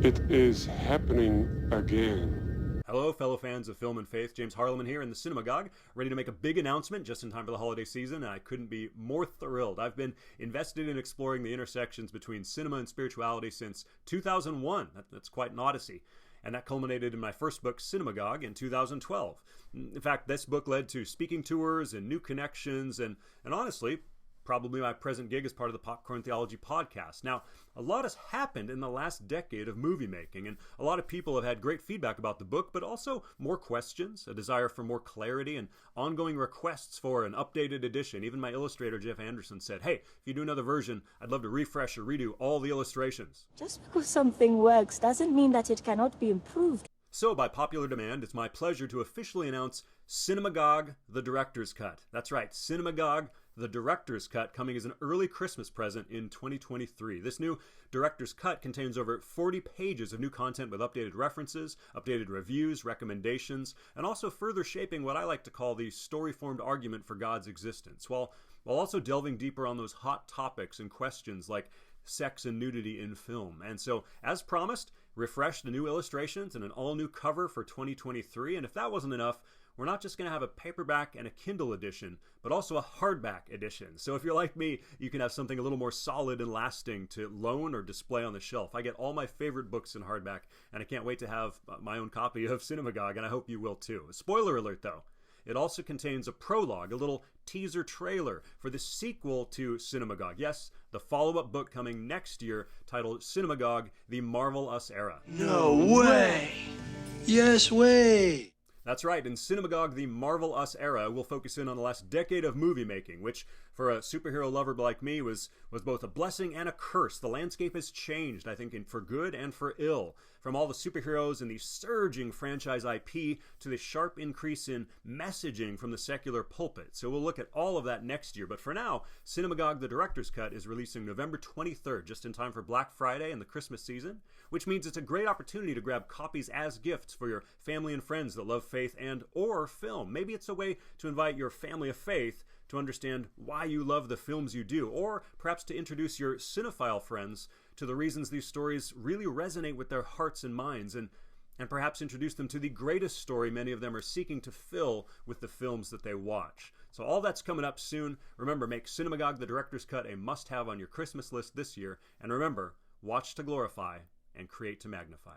It is happening again. Hello, fellow fans of film and faith. James Harleman here in the Cinemagogue, ready to make a big announcement just in time for the holiday season, and I couldn't be more thrilled. I've been invested in exploring the intersections between cinema and spirituality since 2001. That's quite an odyssey. And that culminated in my first book, Cinemagogue, in 2012. In fact, this book led to speaking tours and new connections, and honestly, probably my present gig as part of the Popcorn Theology podcast. Now, a lot has happened in the last decade of movie making, and a lot of people have had great feedback about the book, but also more questions, a desire for more clarity, and ongoing requests for an updated edition. Even my illustrator, Jeff Anderson, said, "Hey, if you do another version, I'd love to refresh or redo all the illustrations." Just because something works doesn't mean that it cannot be improved. So, by popular demand, it's my pleasure to officially announce Cinemagogue, the Director's Cut. That's right, Cinemagogue, the Director's Cut, coming as an early Christmas present in 2023. This new Director's Cut contains over 40 pages of new content with updated references, updated reviews, recommendations, and also further shaping what I like to call the story-formed argument for God's existence, while also delving deeper on those hot topics and questions like sex and nudity in film. And so, as promised, refresh the new illustrations and an all-new cover for 2023. And if that wasn't enough, we're not just going to have a paperback and a Kindle edition, but also a hardback edition. So if you're like me, you can have something a little more solid and lasting to loan or display on the shelf. I get all my favorite books in hardback, and I can't wait to have my own copy of Cinemagogue, and I hope you will too. Spoiler alert, though. It also contains a prologue, a little teaser trailer for the sequel to Cinemagogue. Yes, the follow-up book coming next year titled Cinemagogue, The Marvel Us Era. No way! Yes way! That's right, in Cinemagogue, The Marvel Us Era, we'll focus in on the last decade of movie making, which, for a superhero lover like me, was both a blessing and a curse. The landscape has changed, I think, for good and for ill. From all the superheroes and the surging franchise IP to the sharp increase in messaging from the secular pulpit. So we'll look at all of that next year. But for now, Cinemagogue, the Director's Cut, is releasing November 23rd, just in time for Black Friday and the Christmas season, which means it's a great opportunity to grab copies as gifts for your family and friends that love faith and or film. Maybe it's a way to invite your family of faith to understand why you love the films you do, or perhaps to introduce your cinephile friends to the reasons these stories really resonate with their hearts and minds, and perhaps introduce them to the greatest story many of them are seeking to fill with the films that they watch. So all that's coming up soon. Remember, make Cinemagogue, the Director's Cut, a must-have on your Christmas list this year, and remember, watch to glorify and create to magnify.